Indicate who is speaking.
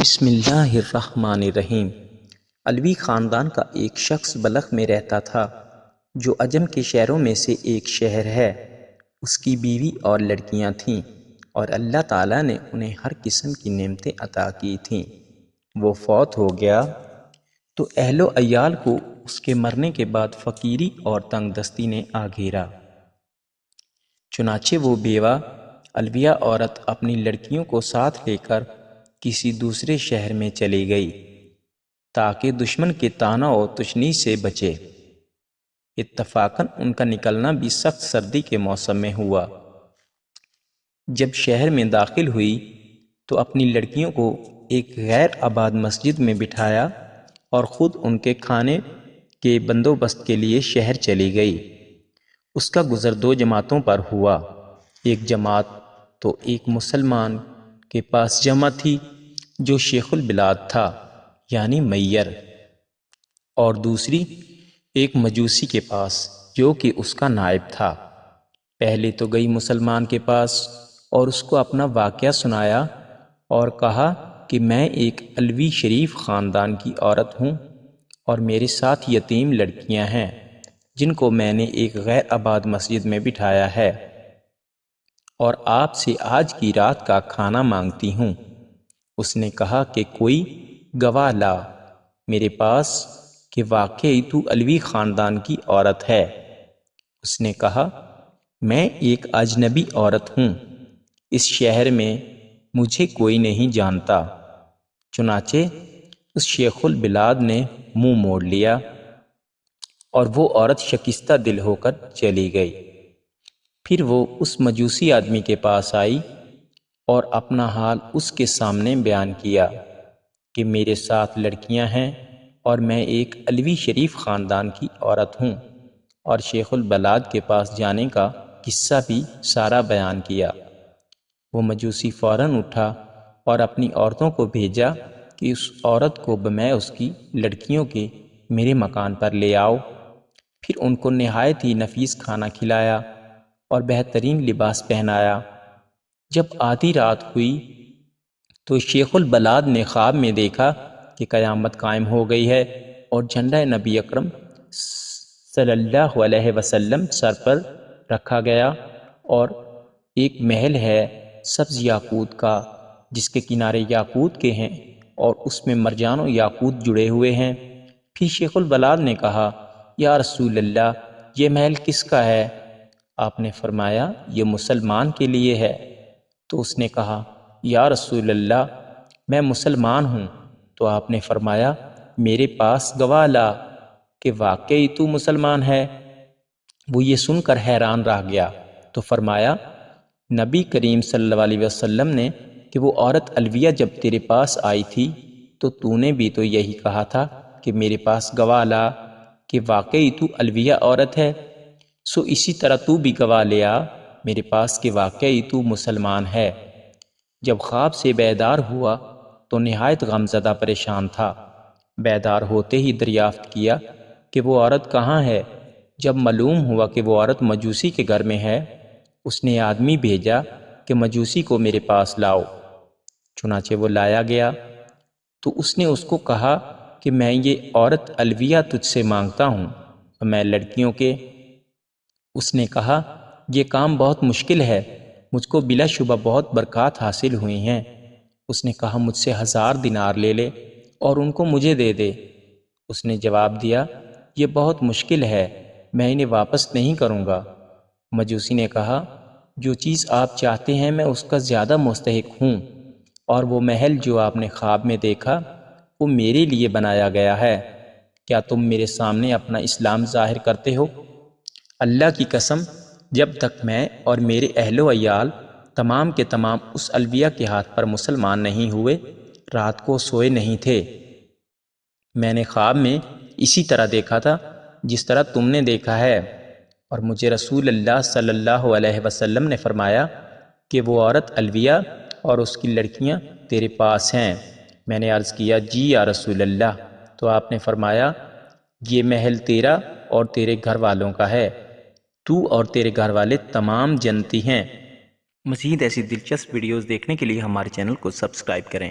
Speaker 1: بسم اللہ الرحمن الرحیم۔ علوی خاندان کا ایک شخص بلخ میں رہتا تھا جو عجم کے شہروں میں سے ایک شہر ہے۔ اس کی بیوی اور لڑکیاں تھیں اور اللہ تعالیٰ نے انہیں ہر قسم کی نعمتیں عطا کی تھیں۔ وہ فوت ہو گیا تو اہل و عیال کو اس کے مرنے کے بعد فقیری اور تنگ دستی نے آ گھیرا۔ چنانچہ وہ بیوہ علویہ عورت اپنی لڑکیوں کو ساتھ لے کر کسی دوسرے شہر میں چلی گئی تاکہ دشمن کے طعنہ و تشنیع سے بچے۔ اتفاقاً ان کا نکلنا بھی سخت سردی کے موسم میں ہوا۔ جب شہر میں داخل ہوئی تو اپنی لڑکیوں کو ایک غیر آباد مسجد میں بٹھایا اور خود ان کے کھانے کے بندوبست کے لیے شہر چلی گئی۔ اس کا گزر دو جماعتوں پر ہوا۔ ایک جماعت تو ایک مسلمان کے پاس جمع تھی جو شیخ البلاد تھا یعنی میّر، اور دوسری ایک مجوسی کے پاس جو کہ اس کا نائب تھا۔ پہلے تو گئی مسلمان کے پاس اور اس کو اپنا واقعہ سنایا اور کہا کہ میں ایک علوی شریف خاندان کی عورت ہوں اور میرے ساتھ یتیم لڑکیاں ہیں جن کو میں نے ایک غیر آباد مسجد میں بٹھایا ہے، اور آپ سے آج کی رات کا کھانا مانگتی ہوں۔ اس نے کہا کہ کوئی گواہ لا میرے پاس کہ واقعی تو علوی خاندان کی عورت ہے۔ اس نے کہا میں ایک اجنبی عورت ہوں، اس شہر میں مجھے کوئی نہیں جانتا۔ چنانچہ اس شیخ البلاد نے منہ موڑ لیا اور وہ عورت شکستہ دل ہو کر چلی گئی۔ پھر وہ اس مجوسی آدمی کے پاس آئی اور اپنا حال اس کے سامنے بیان کیا کہ میرے ساتھ لڑکیاں ہیں اور میں ایک علوی شریف خاندان کی عورت ہوں، اور شیخ البلاد کے پاس جانے کا قصہ بھی سارا بیان کیا۔ وہ مجوسی فوراً اٹھا اور اپنی عورتوں کو بھیجا کہ اس عورت کو بمیں اس کی لڑکیوں کے میرے مکان پر لے آؤ۔ پھر ان کو نہایت ہی نفیس کھانا کھلایا اور بہترین لباس پہنایا۔ جب آدھی رات ہوئی تو شیخ البلاد نے خواب میں دیکھا کہ قیامت قائم ہو گئی ہے اور جھنڈا نبی اکرم صلی اللہ علیہ وسلم سر پر رکھا گیا، اور ایک محل ہے سبز یاقوت کا جس کے کنارے یاقوت کے ہیں اور اس میں مرجان و یاقوت جڑے ہوئے ہیں۔ پھر شیخ البلاد نے کہا یا رسول اللہ، یہ محل کس کا ہے؟ آپ نے فرمایا یہ مسلمان کے لیے ہے۔ تو اس نے کہا یا رسول اللہ، میں مسلمان ہوں۔ تو آپ نے فرمایا میرے پاس گواہ لا کہ واقعی تو مسلمان ہے۔ وہ یہ سن کر حیران رہ گیا تو فرمایا نبی کریم صلی اللہ علیہ وسلم نے کہ وہ عورت علویہ جب تیرے پاس آئی تھی تو نے بھی تو یہی کہا تھا کہ میرے پاس گواہ لا کہ واقعی تو علویہ عورت ہے، سو اسی طرح تو بھی گواہ لے آ میرے پاس کہ واقعی تو مسلمان ہے۔ جب خواب سے بیدار ہوا تو نہایت غمزدہ پریشان تھا۔ بیدار ہوتے ہی دریافت کیا کہ وہ عورت کہاں ہے۔ جب معلوم ہوا کہ وہ عورت مجوسی کے گھر میں ہے، اس نے آدمی بھیجا کہ مجوسی کو میرے پاس لاؤ۔ چنانچہ وہ لایا گیا تو اس نے اس کو کہا کہ میں یہ عورت علویہ تجھ سے مانگتا ہوں اور میں لڑکیوں کے۔ اس نے کہا یہ کام بہت مشکل ہے، مجھ کو بلا شبہ بہت برکات حاصل ہوئی ہیں۔ اس نے کہا مجھ سے 1000 دینار لے لے اور ان کو مجھے دے دے۔ اس نے جواب دیا یہ بہت مشکل ہے، میں انہیں واپس نہیں کروں گا۔ مجوسی نے کہا جو چیز آپ چاہتے ہیں میں اس کا زیادہ مستحق ہوں، اور وہ محل جو آپ نے خواب میں دیکھا وہ میرے لیے بنایا گیا ہے۔ کیا تم میرے سامنے اپنا اسلام ظاہر کرتے ہو؟ اللہ کی قسم جب تک میں اور میرے اہل و عیال تمام کے تمام اس علویہ کے ہاتھ پر مسلمان نہیں ہوئے رات کو سوئے نہیں تھے۔ میں نے خواب میں اسی طرح دیکھا تھا جس طرح تم نے دیکھا ہے، اور مجھے رسول اللہ صلی اللہ علیہ وسلم نے فرمایا کہ وہ عورت علویہ اور اس کی لڑکیاں تیرے پاس ہیں۔ میں نے عرض کیا جی یا رسول اللہ۔ تو آپ نے فرمایا یہ محل تیرا اور تیرے گھر والوں کا ہے، تو اور تیرے گھر والے تمام جنتی ہیں۔ مزید ایسی دلچسپ ویڈیوز دیکھنے کے لیے ہمارے چینل کو سبسکرائب کریں۔